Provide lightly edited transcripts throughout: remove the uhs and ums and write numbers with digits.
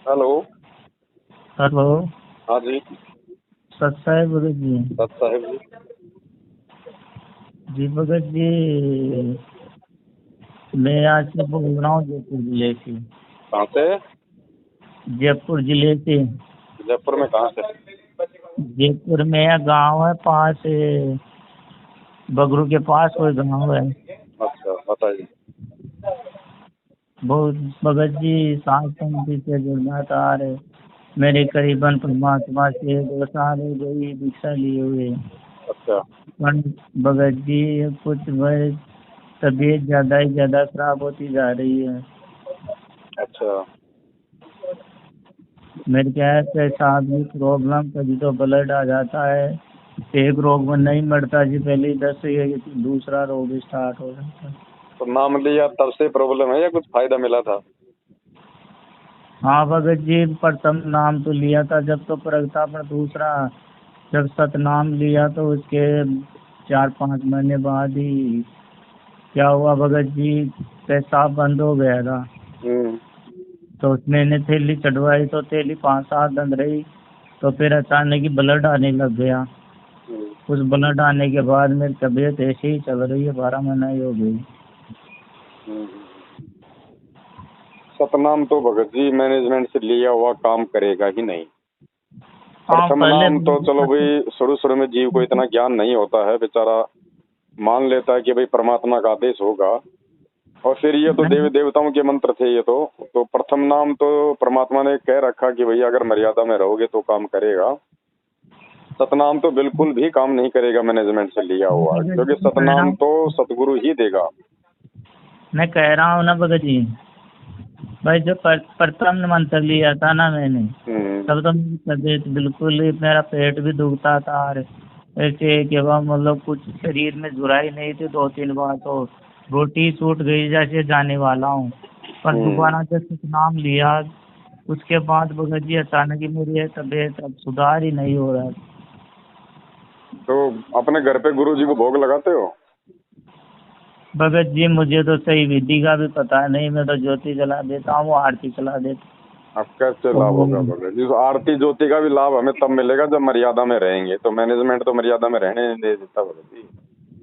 Hello. Hello. हाँ जी। सत साहेब भगत जी। दत्त साहब जी। जी भगत जी, मैं आज से बोल रहा हूँ जयपुर जिले से। कहाँ से? जयपुर जिले से। जयपुर में कहाँ से? जयपुर में एक गांव है पास बगरू के पास कोई गांव है। अच्छा, बताइए। बहुत भगत जी सात संगति से जुड़ना था। अरे मेरे करीबन परमात्मा से 2 साल हो गई दीक्षा लिए हुए। अच्छा। पर भगत जी कुछ वह तबीयत ज्यादा ही ज्यादा खराब होती जा रही है। अच्छा। मेरे क्या है पेशाब की प्रॉब्लम, कभी तो ब्लड आ जाता है। एक रोग में नहीं मरता जी, पहले 10 ये दूसरा रोग स्टार्ट हो जाता है। तो नाम लिया तब से प्रॉब्लम है या कुछ फायदा मिला था? हाँ भगत जी, प्रथम नाम तो लिया था जब तो फर्क था, पर दूसरा जब सतनाम लिया तो उसके 4-5 महीने बाद ही क्या हुआ भगत जी, पेशाब बंद हो गया था। हम्म। तो मैंने थैली चढ़वाई तो थैली 5-7 दिन रही, तो फिर अचानक ही ब्लड आने लग गया। हम्म। उस ब्लड आने के बाद मेरी तबीयत ऐसे ही चल रही है, 12 महीना ही हो गई। हम्म। सतनाम तो भगत जी मैनेजमेंट से लिया हुआ काम करेगा ही नहीं। हाँ प्रथम पहले नाम तो चलो भाई, शुरू शुरू में जीव को इतना ज्ञान नहीं होता है, बेचारा मान लेता है कि भाई परमात्मा का आदेश होगा। और फिर ये तो देवी देवताओं के मंत्र थे, ये तो प्रथम नाम तो परमात्मा ने कह रखा कि भैया अगर मर्यादा में रहोगे तो काम करेगा। सतनाम तो बिल्कुल भी काम नहीं करेगा मैनेजमेंट से लिया हुआ, क्योंकि सतनाम तो सतगुरु ही देगा। मैं कह रहा हूँ ना भगत जी, भाई जो प्रथम मंत्र लिया था ना मैंने, हम्म। तब तो मेरी तबीयत बिल्कुल ही, मेरा पेट भी दुखता था और ऐसे के बाद मतलब कुछ शरीर में जुराई नहीं थी। 2-3 बार तो रोटी छूट गई जैसे जाने वाला हूँ। पर हम्म। दोबारा जब नाम लिया उसके बाद भगत जी अचानक ही मेरी ये तबीयत अब सुधार ही नहीं हो रहा। तो अपने घर पे गुरु जी को भोग लगाते हो? भगत जी मुझे तो सही विधि का भी पता नहीं, मैं तो ज्योति जला देता हूँ, वो आरती चला देता अब कैसे लाभ होगा हूँ। भगत जी? तो आरती ज्योति का भी लाभ हमें तब मिलेगा जब मर्यादा में रहेंगे, तो मैनेजमेंट तो मर्यादा में रहने नहीं दे देता भगत जी।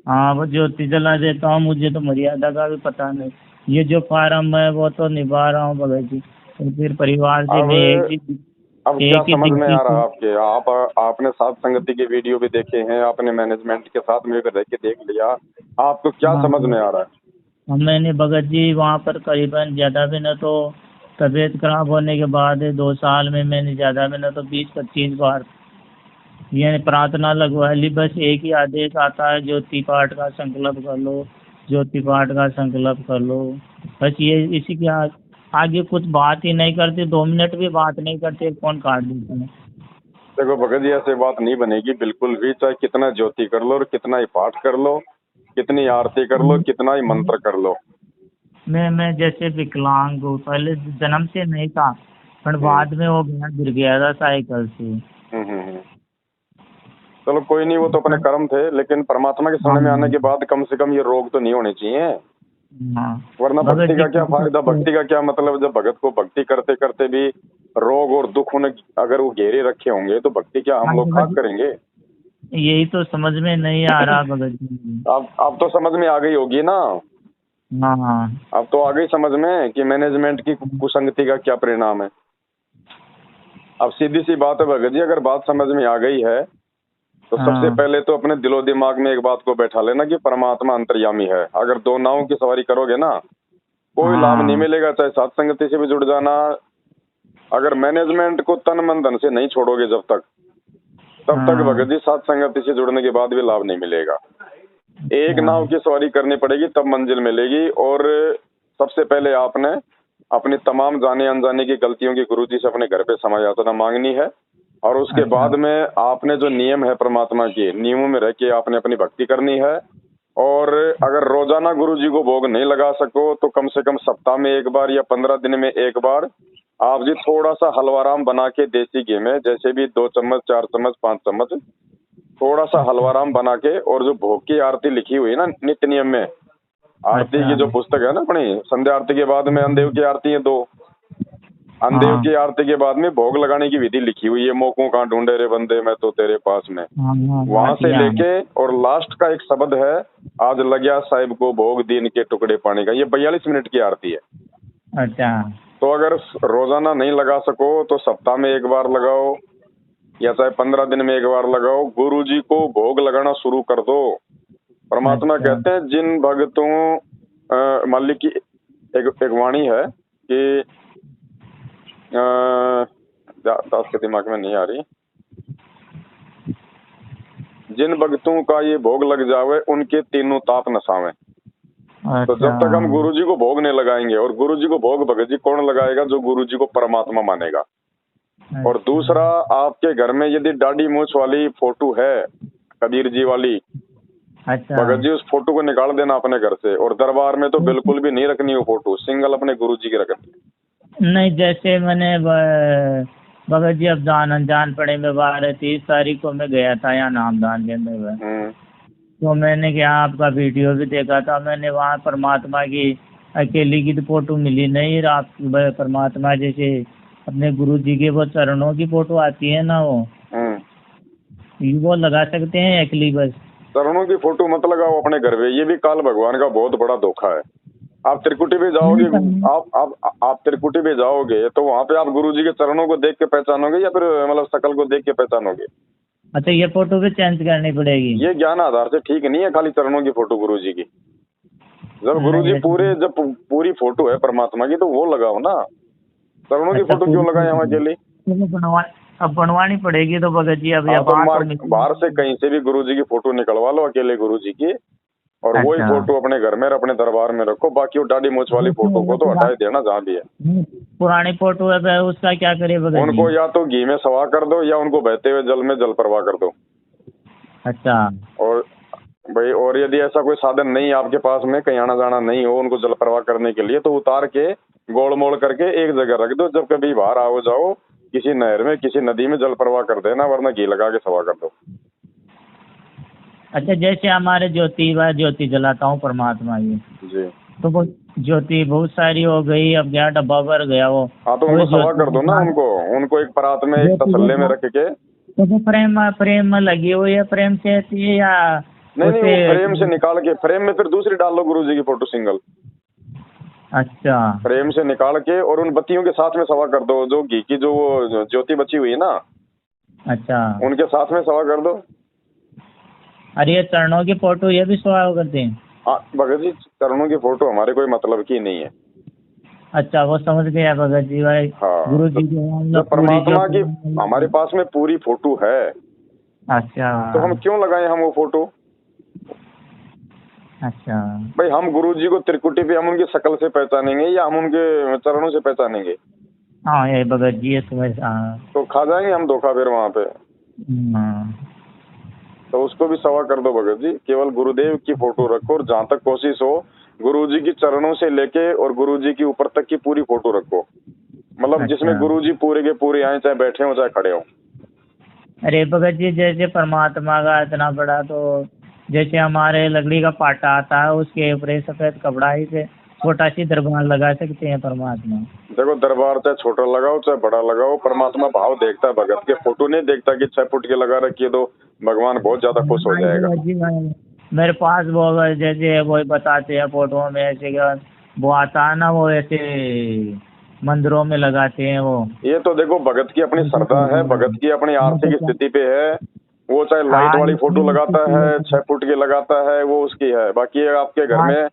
हाँ वो ज्योति जला देता हूँ, मुझे तो मर्यादा का भी पता नहीं। ये जो फार्म है वो तो निभा रहा हूँ भगत जी। तो फिर परिवार से अब मैं अब क्या एक ही समझ में दृष्टि आ से। रहा आपके? आपने सात संगति के वीडियो भी देखे हैं, आपने मैनेजमेंट के साथ में भी रह के देख लिया, आपको क्या हाँ समझ में आ रहा है? मैंने भगत जी वहाँ पर करीबन ज़्यादा भी न तो तबीयत खराब होने के बाद 2 साल में मैंने ज़्यादा भी न तो 20-25 बार ये प्रार्थना लगवा ली। बस एक ही आदेश आता है, ज्योति पाठ का संकल्प कर लो, ज्योति पाठ का संकल्प कर लो। बस ये इसी के आगे कुछ बात ही नहीं करते, 2 मिनट भी बात नहीं करते, फोन काट देते हैं। देखो भगत जी, ऐसे बात नहीं बनेगी बिल्कुल भी, चाहे कितना ज्योति कर लो और कितना ही पाठ कर लो, कितनी आरती कर लो, कितना ही मंत्र कर लो। मैं जैसे विकलांग हूँ, पहले जन्म से नहीं था, पर हम्म। बाद में वो गिर गया था साइकिल से। हम्म। चलो कोई नहीं, वो तो अपने कर्म थे, लेकिन परमात्मा के शरण में आने के हाँ बाद कम से कम ये रोग तो नहीं होने चाहिए। हाँ वरना भगत भक्ति जी का क्या कर फायदा, सकते हो। भक्ति का क्या मतलब, जब भगत को भक्ति करते करते भी रोग और दुख उन्हें अगर वो घेरे रखे होंगे तो भक्ति क्या हम हाँ लोग भगत खाक जी, करेंगे? यही तो समझ में नहीं आ रहा भगत जी। अब तो समझ में आ गई होगी ना। हाँ हाँ अब तो आ गई समझ में कि मैनेजमेंट की कुसंगति का क्या परिणाम है। अब सीधी सी बात है भगत जी, अगर बात समझ में आ गई है तो सबसे हाँ पहले तो अपने दिलो दिमाग में एक बात को बैठा लेना कि परमात्मा अंतर्यामी है। अगर दो नावों की सवारी करोगे ना, कोई लाभ नहीं हाँ मिलेगा, चाहे सात संगति से भी जुड़ जाना। अगर मैनेजमेंट को तन मन धन से नहीं छोड़ोगे जब तक, तब तक हाँ भगत जी सात संगति से जुड़ने के बाद भी लाभ नहीं मिलेगा। एक अच्छा नाव की सवारी करनी पड़ेगी तब मंजिल मिलेगी। और सबसे पहले आपने अपनी तमाम जाने अनजाने की गलतियों की गुरुजी से अपने घर पे क्षमा याचना मांगनी है। और उसके अच्छा बाद में आपने जो नियम है परमात्मा के नियमों में रह के आपने अपनी भक्ति करनी है। और अगर रोजाना गुरुजी को भोग नहीं लगा सको तो कम से कम सप्ताह में एक बार या 15 दिन में एक बार आप जी थोड़ा सा हलवाराम बना के देसी घी में, जैसे भी 2 चम्मच 4 चम्मच 5 चम्मच, थोड़ा सा अच्छा हलवाराम बना के, और जो भोग की आरती लिखी हुई है ना नित्य नियम में, आरती अच्छा की जो पुस्तक है ना अपनी, संध्या आरती के बाद में अंदेव की आरती है 2, अंदेव हाँ की आरती के बाद में भोग लगाने की विधि लिखी हुई है, मोकों का ढूंढे रे बंदे मैं तो तेरे पास में। हाँ हाँ, वहां से आतिया। लेके और लास्ट का एक शब्द है, आज लग्या साहिब को भोग दीन के टुकड़े पानी का। ये 42 मिनट की आरती है। अच्छा तो अगर रोजाना नहीं लगा सको तो सप्ताह में एक बार लगाओ, या चाहे 15 दिन में एक बार लगाओ। गुरु जी को भोग लगाना शुरू कर दो। परमात्मा अच्छा कहते हैं जिन भक्तों मालिक की एक वाणी है कि दास के दिमाग में नहीं आ रही, जिन भक्तों का ये भोग लग जावे उनके तीनों ताप नसावे। तो अच्छा जब तक हम गुरु जी को भोग नहीं लगाएंगे, और गुरु जी को भोग भगत जी कौन लगाएगा? जो गुरु जी को परमात्मा मानेगा। और दूसरा, आपके घर में यदि दाढ़ी मूछ वाली फोटो है कबीर जी वाली, अच्छा भगत जी उस फोटो को निकाल देना अपने घर से, और दरबार में तो बिल्कुल भी नहीं रखनी वो फोटो, सिंगल अपने गुरु जी की रखनी। नहीं, जैसे मैंने भगत जी अब जान अनजान पड़े में 30 तारीख को मैं गया था यहाँ नामदान केंद्र में। तो मैंने क्या आपका वीडियो भी देखा था, मैंने वहाँ परमात्मा की अकेली की तो फोटो मिली नहीं। आप परमात्मा जैसे अपने गुरु जी के वो चरणों की फोटो आती है ना, वो लगा सकते हैं अकेली बस? चरणों की फोटो मत लगाओ अपने घर में, ये भी काल भगवान का बहुत बड़ा धोखा है। आप त्रिकुटी पे जाओगे, आप त्रिकुटी पे जाओगे तो वहाँ पे आप गुरु जी के चरणों को देख के पहचानोगे, या फिर मतलब शकल को देख के पहचानोगे? अच्छा, ये फोटो भी चेंज करनी पड़ेगी? ये ज्ञान आधार से ठीक नहीं है खाली चरणों की फोटो गुरु जी की। जब गुरु जी जब पूरी फोटो है परमात्मा की तो वो लगाओ ना। चरणों की फोटो क्यों लगाए हम अकेली? अब बनवानी पड़ेगी तो भगत जी। अब बाहर से कहीं से भी गुरु जी की फोटो निकलवा लो अकेले गुरु जी की, और वही फोटो अपने घर में अपने दरबार में रखो। बाकी वो दाढ़ी मूछ वाली फोटो को तो हटा देना जहाँ भी है। पुरानी फोटो है उसका क्या करे भगत जी? उनको या तो घी में सवा कर दो, या उनको बहते हुए जल में जल प्रवाह कर दो। अच्छा। और भाई, और यदि ऐसा कोई साधन नहीं आपके पास में, कहीं आना जाना नहीं हो उनको जल प्रवाह करने के लिए, तो उतार के गोल मोड़ करके एक जगह रख दो। जब कभी बाहर आओ जाओ किसी नहर में किसी नदी में जल प्रवाह कर देना, वरना घी लगा के सवा कर दो। अच्छा, जैसे हमारे ज्योति जलाता हूँ परमात्मा की जी, तो वो ज्योति बहुत सारी हो गई, अब क्या डब्बा भर गया वो। हाँ तो उनको सवा कर दो ना। उनको एक परात में एक तसल्ले में रख के। तो फ्रेम में लगी हुई है, फ्रेम से ऐसी है या? नहीं, वो फ्रेम से निकाल के, फ्रेम में फिर दूसरी डाल लो गुरु जी की फोटो सिंगल। अच्छा। फ्रेम से निकाल के और उन बत्तियों के साथ में सवा कर दो, जो घी की जो वो ज्योति बची हुई है ना। अच्छा, उनके साथ में सवा कर दो। अरे ये चरणों की फोटो ये भी सवा करते हैं? हाँ भगत जी, चरणों की फोटो हमारे कोई मतलब की नहीं है। अच्छा, वो समझ गया भगत जी भाई। हाँ, गुरु जी जब परमात्मा की हमारे पास में पूरी फोटो है, अच्छा, तो हम क्यों लगाए हम वो फोटो? अच्छा भाई, हम गुरु जी को त्रिकुटी पे हम उनकी शक्ल से पहचानेंगे या हम उनके चरणों से पहचानेंगे? हाँ ये भगत जी ये समझ। तो खा जाएंगे हम धोखा फिर वहाँ पे। तो उसको भी सवा कर दो भगत जी। केवल गुरुदेव की फोटो रखो, और जहाँ तक कोशिश हो गुरु जी की चरणों से लेके और गुरु जी की ऊपर तक की पूरी फोटो रखो। मतलब जिसमें गुरु जी पूरे के पूरे आए, चाहे बैठे हो चाहे खड़े हो। अरे भगत जी, जैसे परमात्मा का इतना बड़ा, तो जैसे हमारे लकड़ी का पाटा आता है उसके ऊपर सफेद कपड़ा ही से छोटा सी दरबार लगा सकते हैं परमात्मा? देखो, दरबार चाहे छोटा लगाओ चाहे बड़ा लगाओ, परमात्मा भाव देखता है भगत के, फोटो नहीं देखता कि 6 फुट के लगा रखी है तो भगवान बहुत ज्यादा खुश हो जाएगा। मेरे पास वो जैसे वो बताते हैं फोटो में, ऐसे वो आता है ना, वो ऐसे मंदिरों में लगाते हैं वो। ये तो देखो भगत की अपनी श्रद्धा है, भगत की अपनी आर्थिक स्थिति पे है। वो चाहे लाइट वाली फोटो लगाता है, 6 फुट की लगाता है, वो उसकी है। बाकी आपके घर में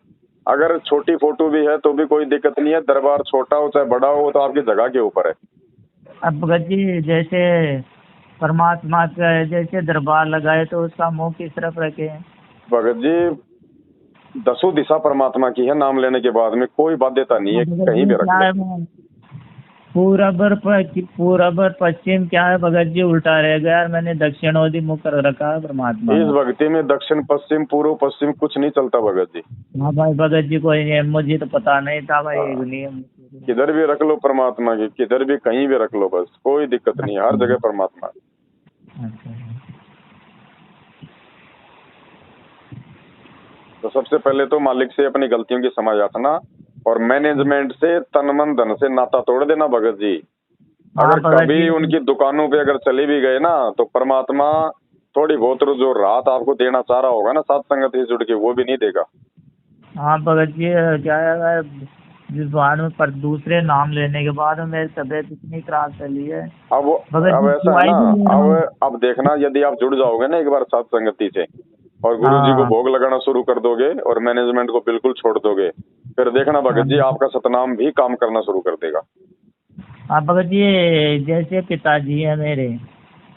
अगर छोटी फोटो भी है तो भी कोई दिक्कत नहीं है। दरबार छोटा हो चाहे बड़ा हो, तो आपकी जगह के ऊपर है। अब भगत जी, जैसे परमात्मा का जैसे दरबार लगाए तो उसका मुंह किस तरफ रखे? भगत जी, 10 दिशा परमात्मा की है। नाम लेने के बाद में कोई बाध्यता नहीं है, कहीं भी रख ले। पूरब और पश्चिम क्या है भगत जी? उल्टा रह गया यार, मैंने दक्षिण मुख कर रखा है परमात्मा। इस भक्ति में दक्षिण पश्चिम पूर्व पश्चिम कुछ नहीं चलता भगत जी। हाँ भाई भगत जी, कोई नियम मुझे तो पता नहीं था भाई। एक नियम किधर भी रख लो परमात्मा की, किधर भी कहीं भी रख लो, बस कोई दिक्कत नहीं है, हर जगह परमात्मा। तो सबसे पहले तो मालिक से अपनी गलतियों की क्षमा याचना, और मैनेजमेंट से तन मन धन से नाता तोड़ देना भगत जी। हाँ अगर भगत कभी जी। उनकी दुकानों पे अगर चले भी गए ना तो परमात्मा थोड़ी बहुत जो राहत आपको देना चाह रहा होगा ना सात संगत से जुड़ के, वो भी नहीं देगा। हाँ भगत जी, क्या है जिस बार में पर दूसरे नाम लेने के बाद मेरी तबीयत इतनी खराब चली है भगत अब जी, ऐसा है दवाई ना, भी ले रहा हूँ। अब देखना, यदि आप जुड़ जाओगे ना एक बार सात संगति से और गुरु जी को हाँ भोग लगाना शुरू कर दोगे और मैनेजमेंट को बिल्कुल छोड़ दोगे, फिर देखना भगत जी हाँ। आपका सतनाम भी काम करना शुरू कर देगा। हाँ भगत जी, जैसे पिताजी है मेरे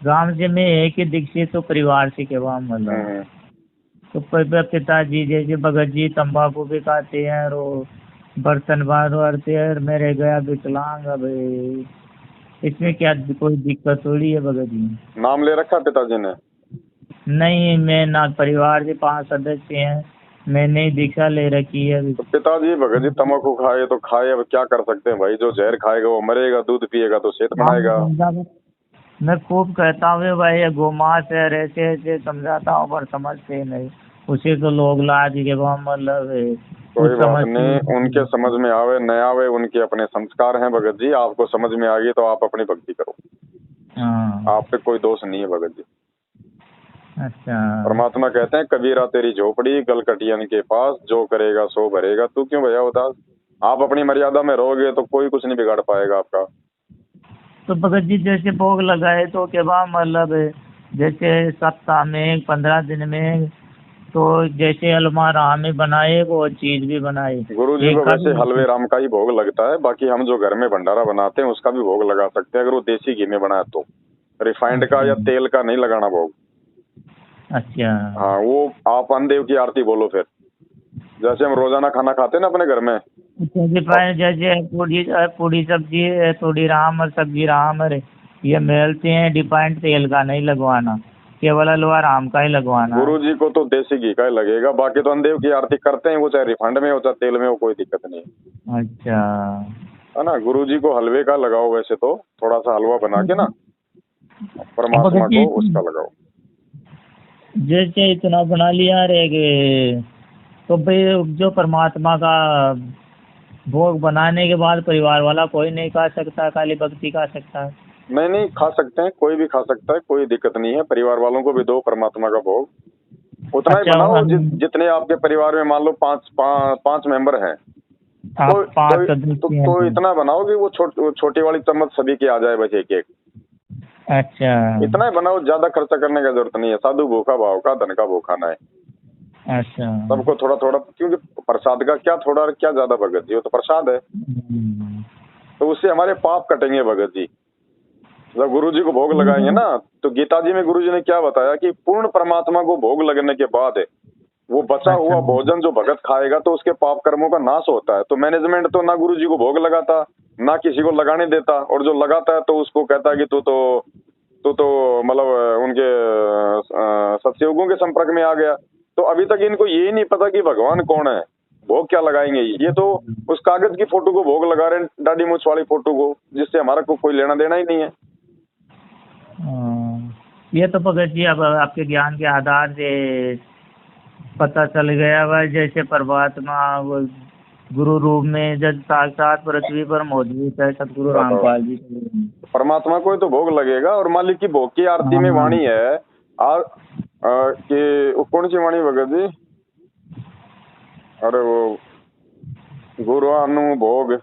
गांव से, मैं एक ही दीक्षित तो परिवार से के वहाँ मतलब, हम्म। तो पिताजी जैसे भगत जी तंबाकू भी खाते हैं और बर्तन बार वारते हैं, मेरे गया विकलांग। अब इसमें क्या कोई दिक्कत थोड़ी है भगत जी? नाम ले रखा पिताजी ने? नहीं, मैं ना, परिवार के 5 सदस्य हैं, मैंने ही दीक्षा ले रखी है अभी। तो पिताजी भगत जी तंबाकू खाए तो खाए, अब क्या कर सकते हैं भाई, जो जहर खाएगा वो मरेगा, दूध पिएगा तो सेहत हाँ, बनाएगा। मैं खूब कहता हूँ भाई ये गोमांस है, ऐसे ऐसे समझाता हूँ पर समझते नहीं। उसे तो लोग लाज के वो मतलब कुछ कोई बात समझते नहीं, नहीं। उनके समझ में आवे न आवे, उनके अपने संस्कार हैं भगत जी। आपको समझ में आ गई तो आप अपनी भक्ति करो, हाँ आप पे कोई दोष नहीं है भगत जी। अच्छा। परमात्मा कहते हैं कबीरा तेरी झोपड़ी गलकटियन के पास, जो करेगा सो भरेगा, तू क्यों भैया उदास। आप अपनी मर्यादा में रहोगे तो कोई कुछ नहीं बिगाड़ पाएगा आपका। तो भगत जी जैसे भोग लगाए तो क्या वहाँ मतलब जैसे सप्ताह में 15 दिन में, तो जैसे अलमारा में बनाए वो चीज भी बनाए गुरु जी को एक वैसे खाली। हलवे राम का ही भोग लगता है, बाकी हम जो घर में भंडारा बनाते हैं उसका भी भोग लगा सकते हैं, अगर वो देसी घी में बनाए तो। रिफाइंड का या तेल का नहीं लगाना भोग। अच्छा। हाँ, वो आप अनदेव की आरती बोलो फिर, जैसे हम रोजाना खाना खाते हैं ना अपने घर में। जैसे पूरी पूरी सब्जी थोड़ी राम और सब्जी राम और ये मिलते हैं, डिफाइंड तेल का नहीं लगवाना, केवल हलवा राम का ही लगवाना। गुरु जी को तो देसी घी का ही लगेगा, बाकी तो अनदेव की आरती करते हैं, वो चाहे रिफाइंड में हो चाहे तेल में हो, कोई दिक्कत नहीं है। अच्छा। है ना, गुरु जी को हलवे का लगाओ, वैसे तो थोड़ा सा हलवा बना के ना परमात्मा को उसका लगाओ। जैसे इतना बना लिया रहेगे तो भाई जो परमात्मा का भोग बनाने के बाद परिवार वाला कोई नहीं खा सकता, खाली भक्ति खा सकता है? नहीं नहीं, खा सकते हैं, कोई भी खा सकता है, कोई दिक्कत नहीं है। परिवार वालों को भी दो परमात्मा का भोग, उतना ही अच्छा। बनाओ जितने आपके परिवार में, मान लो पांच मेंबर हैं आप तो 5 सदस्य हैं तो इतना बनाओ कि वो छोटी वाली चम्मच सभी की आ जाए, बस एक एक। अच्छा। इतना ही बनाओ, ज्यादा खर्चा करने की जरूरत नहीं है। साधु भूखा भाव का धन का भूखा ना है। अच्छा। सबको थोड़ा थोड़ा, क्योंकि प्रसाद का क्या थोड़ा और क्या ज्यादा भगत जी, वो तो प्रसाद है, तो उससे हमारे पाप कटेंगे भगत जी। जब गुरु जी को भोग लगाएंगे ना, तो गीता जी में गुरु जी ने क्या बताया कि पूर्ण परमात्मा को भोग लगने के बाद वो बचा हुआ भोजन जो भगत खाएगा तो उसके पाप कर्मों का नाश होता है। तो मैनेजमेंट तो ना गुरु जी को भोग लगाता, ना किसी को लगाने देता, और जो लगाता है तो उसको कहता है कि तू तो मतलब उनके सत्सयुगों के संपर्क में आ गया। तो अभी तक इनको यही नहीं पता कि भगवान कौन है, भोग क्या लगाएंगे। ये तो उस कागज की फोटो को भोग लगा रहे हैं, दाढ़ी मूछ वाली फोटो को, जिससे हमारा कोई लेना देना ही नहीं है। ये तो भगत जी अब आपके ज्ञान के आधार से पता चल गया हुआ, जैसे परमात्मा वो गुरु रूप में जब साक्षात पृथ्वी पर मौजूद है सतगुरु रामपाल जी। परमात्मा को ही तो भोग लगेगा। और मालिक की भोग की आरती में वाणी है कि कौन सी वाणी भगत जी, अरे वो गुरु भोग,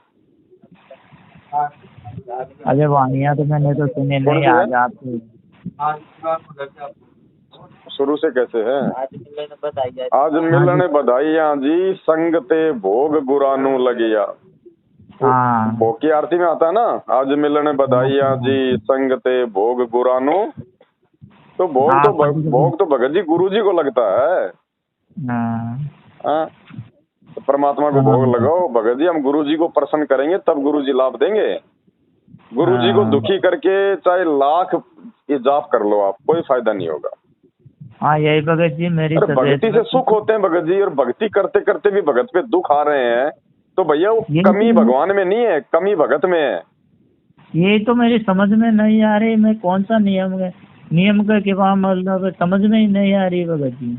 अरे वाणियाँ तो मैंने तो सुने नहीं, आज आपसे शुरू से कैसे है। आज मिलन बधाइया जी, संग ते भोग गुरानू लगिया। हाँ। भोग की आरती में आता है ना, आज मिलन बधाइया जी, संग ते भोग गुरानू। तो भोग तो भगत जी गुरु जी को लगता है। तो परमात्मा को भोग लगाओ भगत जी, हम गुरु जी को प्रसन्न करेंगे तब गुरु जी लाभ देंगे। गुरु जी को दुखी करके चाहे लाख जाप कर लो आप, कोई फायदा नहीं होगा। हाँ यही भगत जी मेरी भक्ति से सुख होते हैं भगत जी, और भक्ति करते करते भी भगत पे दुख आ रहे हैं, तो भैया वो कमी भगवान में नहीं है, कमी भगत में है। ये तो मेरी समझ में नहीं आ रही, मैं कौन सा नियम का के वहाँ मतलब समझ में ही नहीं आ रही भगत जी।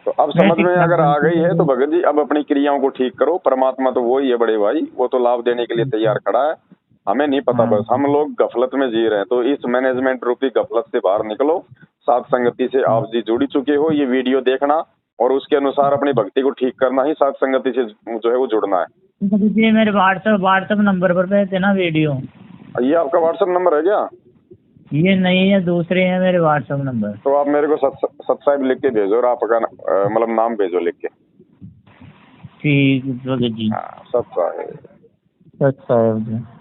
तो अब समझ में अगर आ गई है तो भगत जी अब अपनी क्रियाओं को ठीक करो। परमात्मा तो वो ही है बड़े भाई, वो तो लाभ देने के लिए तैयार खड़ा है। हमें नहीं पता, बस हम लोग गफलत में जी रहे हैं। तो इस मैनेजमेंट रूपी गफलत से बाहर निकलो। साध संगति से आप जी जुड़ी चुके हो, ये वीडियो देखना और उसके अनुसार अपनी भक्ति को ठीक करना ही साध संगति से जो है वो जुड़ना है। ये मेरे व्हाट्सएप नंबर पर भेजते ना वीडियो। ये आपका व्हाट्सएप नंबर है क्या? ये नहीं है, दूसरे हैं मेरे व्हाट्सएप नंबर। तो आप मेरे को सब्सक्राइब लिख के भेजो और आपका मतलब नाम भेजो लिख के। ठीक भगत जी। हाँ, सब है। अच्छा है।